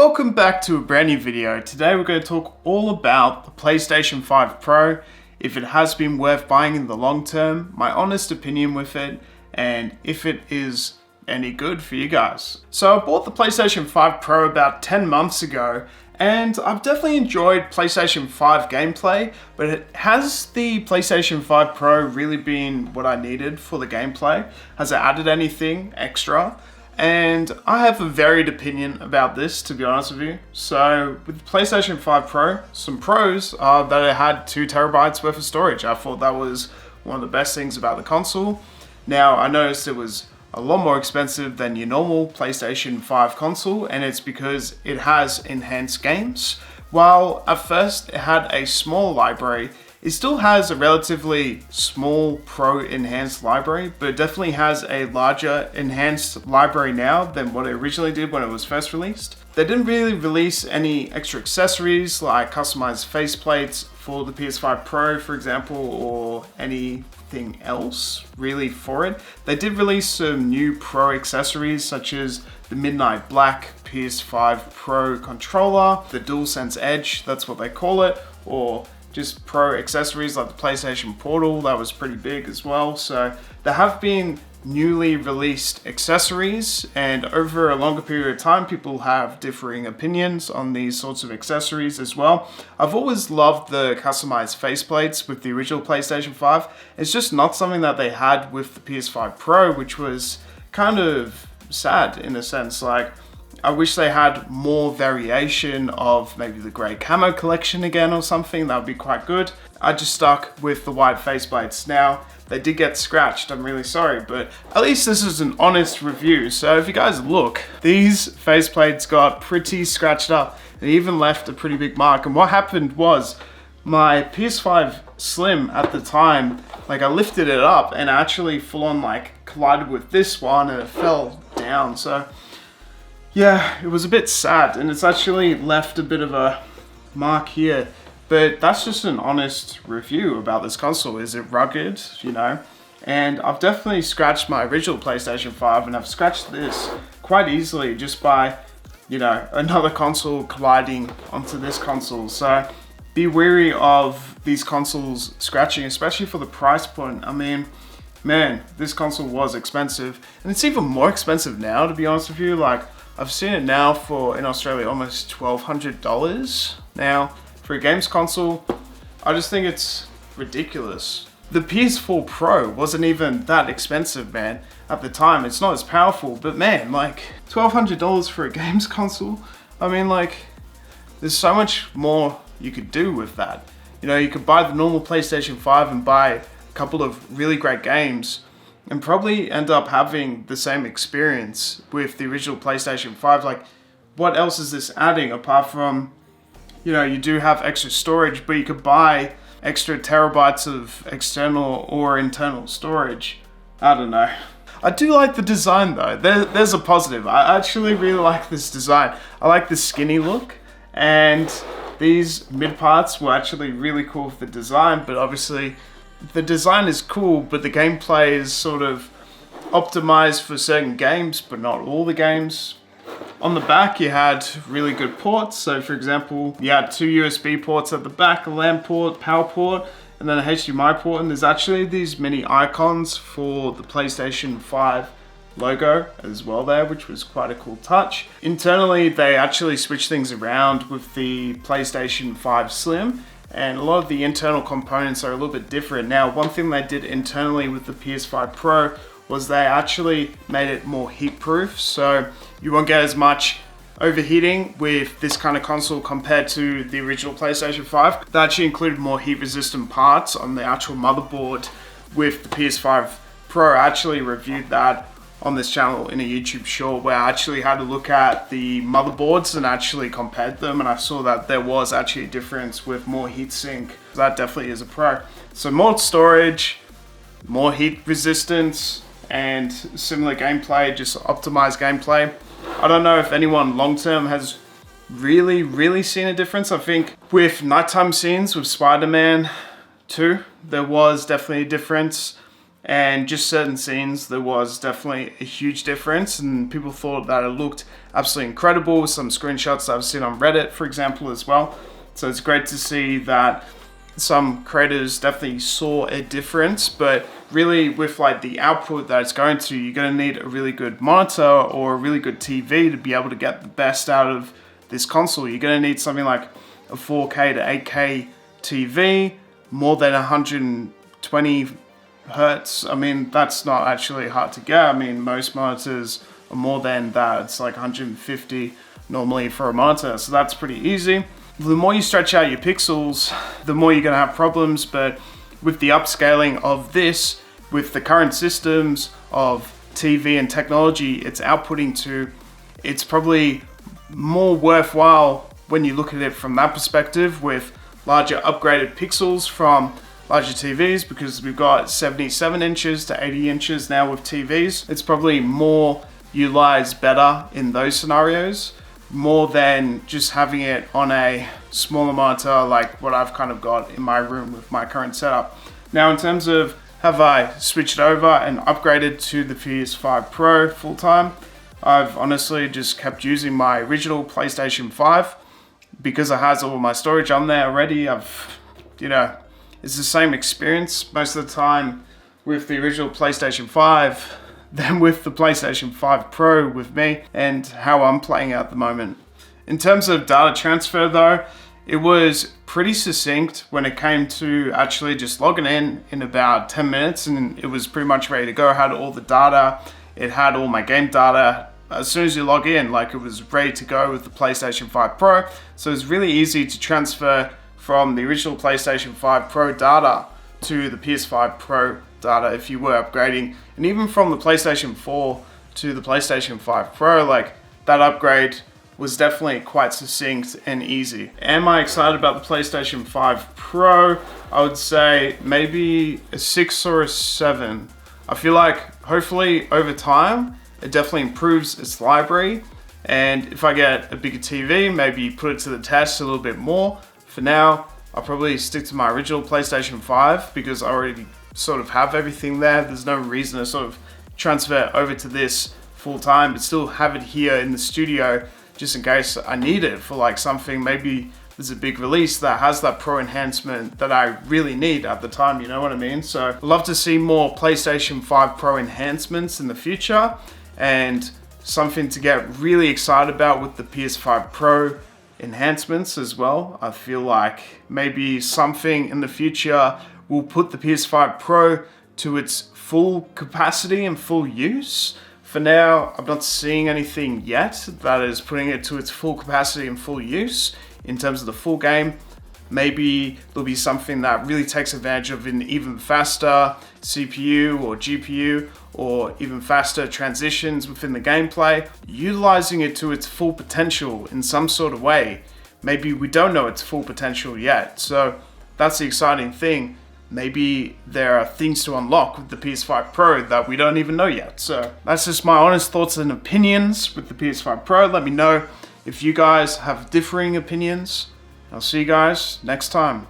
Welcome back to a brand new video. Today we're going to talk all about the PlayStation 5 Pro, if it has been worth buying in the long term, my honest opinion with it, and if it is any good for you guys. So I bought the PlayStation 5 Pro about 10 months ago, and I've definitely enjoyed PlayStation 5 gameplay, but has the PlayStation 5 Pro really been what I needed for the gameplay? Has it added anything extra? And I have a varied opinion about this, to be honest with you. So with the PlayStation 5 Pro, some pros are that it had 2 terabytes worth of storage. I thought that was one of the best things about the console. Now I noticed it was a lot more expensive than your normal PlayStation 5 console, and it's because it has enhanced games. While at first it had a small library, it still has a relatively small Pro enhanced library, but it definitely has a larger enhanced library now than what it originally did when it was first released. They didn't really release any extra accessories like customized faceplates for the PS5 Pro, for example, or anything else really for it. They did release some new Pro accessories such as the Midnight Black PS5 Pro controller, the DualSense Edge, that's what they call it, or just Pro accessories like the PlayStation Portal, that was pretty big as well. So there have been newly released accessories, and over a longer period of time people have differing opinions on these sorts of accessories as well. I've always loved the customized faceplates with the original PlayStation 5. It's just not something that they had with the PS5 Pro, which was kind of sad in a sense. Like, I wish they had more variation of maybe the grey camo collection again or something. That would be quite good. I just stuck with the white faceplates. Now, they did get scratched, I'm really sorry, but at least this is an honest review. So if you guys look, these faceplates got pretty scratched up and even left a pretty big mark. And what happened was, my PS5 Slim at the time, like, I lifted it up and actually full on like collided with this one and it fell down. So yeah, it was a bit sad, and it's actually left a bit of a mark here, but that's just an honest review about this console. Is it rugged, you know? And I've definitely scratched my original PlayStation 5, and I've scratched this quite easily just by, you know, another console colliding onto this console. So be wary of these consoles scratching, especially for the price point. I mean, man, this console was expensive, and it's even more expensive now, to be honest with you. Like, I've seen it now for, in Australia, almost $1,200. Now, for a games console, I just think it's ridiculous. The PS4 Pro wasn't even that expensive, man, at the time. It's not as powerful, but man, like, $1,200 for a games console? I mean, like, there's so much more you could do with that. You know, you could buy the normal PlayStation 5 and buy a couple of really great games and probably end up having the same experience with the original PlayStation 5. Like, what else is this adding apart from, you know, you do have extra storage, but you could buy extra terabytes of external or internal storage. I don't know. I do like the design though. There's a positive. I actually really like this design. I like the skinny look, and these mid parts were actually really cool with the design, but obviously the design is cool, but the gameplay is sort of optimized for certain games, but not all the games. On the back, you had really good ports. So for example, you had 2 USB ports at the back, a LAN port, power port, and then a HDMI port. And there's actually these mini icons for the PlayStation 5 logo as well there, which was quite a cool touch. Internally, they actually switched things around with the PlayStation 5 Slim, and a lot of the internal components are a little bit different. Now, one thing they did internally with the PS5 Pro was they actually made it more heat proof, so you won't get as much overheating with this kind of console compared to the original PlayStation 5. They actually included more heat resistant parts on the actual motherboard with the PS5 Pro. I actually reviewed that on this channel in a YouTube short where I actually had a look at the motherboards and actually compared them, and I saw that there was actually a difference with more heatsink. That definitely is a pro. So more storage, more heat resistance, and similar gameplay, just optimized gameplay. I don't know if anyone long-term has really seen a difference. I think with nighttime scenes with Spider-Man 2, there was definitely a difference. and just certain scenes, there was definitely a huge difference, and people thought that it looked absolutely incredible. Some screenshots that I've seen on Reddit, for example, as well. So it's great to see that some creators definitely saw a difference, but really with like the output that it's going to, you're going to need a really good monitor or a really good TV to be able to get the best out of this console. You're going to need something like a 4K to 8K TV, more than 120 hertz. I mean, that's not actually hard to get. I mean, most monitors are more than that. It's like 150 normally for a monitor, so that's pretty easy. The more you stretch out your pixels, the more you're gonna have problems, but with the upscaling of this, with the current systems of TV and technology it's outputting to, it's probably more worthwhile when you look at it from that perspective, with larger upgraded pixels from larger TVs, because we've got 77 inches to 80 inches now with TVs. It's probably more utilized better in those scenarios, more than just having it on a smaller monitor like what I've kind of got in my room with my current setup. Now, in terms of have I switched over and upgraded to the PS5 Pro full time, I've honestly just kept using my original PlayStation 5 because it has all my storage on there already. It's the same experience most of the time with the original PlayStation 5 than with the PlayStation 5 Pro with me and how I'm playing at the moment. In terms of data transfer though, it was pretty succinct when it came to actually just logging in about 10 minutes, and it was pretty much ready to go. It had all the data, it had all my game data. As soon as you log in, like, it was ready to go with the PlayStation 5 Pro. So it's really easy to transfer from the original PlayStation 5 Pro data to the PS5 Pro data if you were upgrading. And even from the PlayStation 4 to the PlayStation 5 Pro, like, that upgrade was definitely quite succinct and easy. Am I excited about the PlayStation 5 Pro? I would say maybe a 6 or a 7. I feel like hopefully over time, it definitely improves its library. And if I get a bigger TV, maybe put it to the test a little bit more. For now, I'll probably stick to my original PlayStation 5 because I already sort of have everything there. There's no reason to sort of transfer over to this full time, but still have it here in the studio just in case I need it for like something. Maybe there's a big release that has that Pro enhancement that I really need at the time, you know what I mean? So I'd love to see more PlayStation 5 Pro enhancements in the future, and something to get really excited about with the PS5 Pro enhancements as well. I feel like maybe something in the future will put the PS5 Pro to its full capacity and full use. For now, I'm not seeing anything yet that is putting it to its full capacity and full use in terms of the full game. Maybe there'll be something that really takes advantage of an even faster CPU or GPU, or even faster transitions within the gameplay, utilizing it to its full potential in some sort of way. Maybe we don't know its full potential yet, so that's the exciting thing. Maybe there are things to unlock with the PS5 Pro that we don't even know yet. So that's just my honest thoughts and opinions with the PS5 Pro. Let me know if you guys have differing opinions. I'll see you guys next time.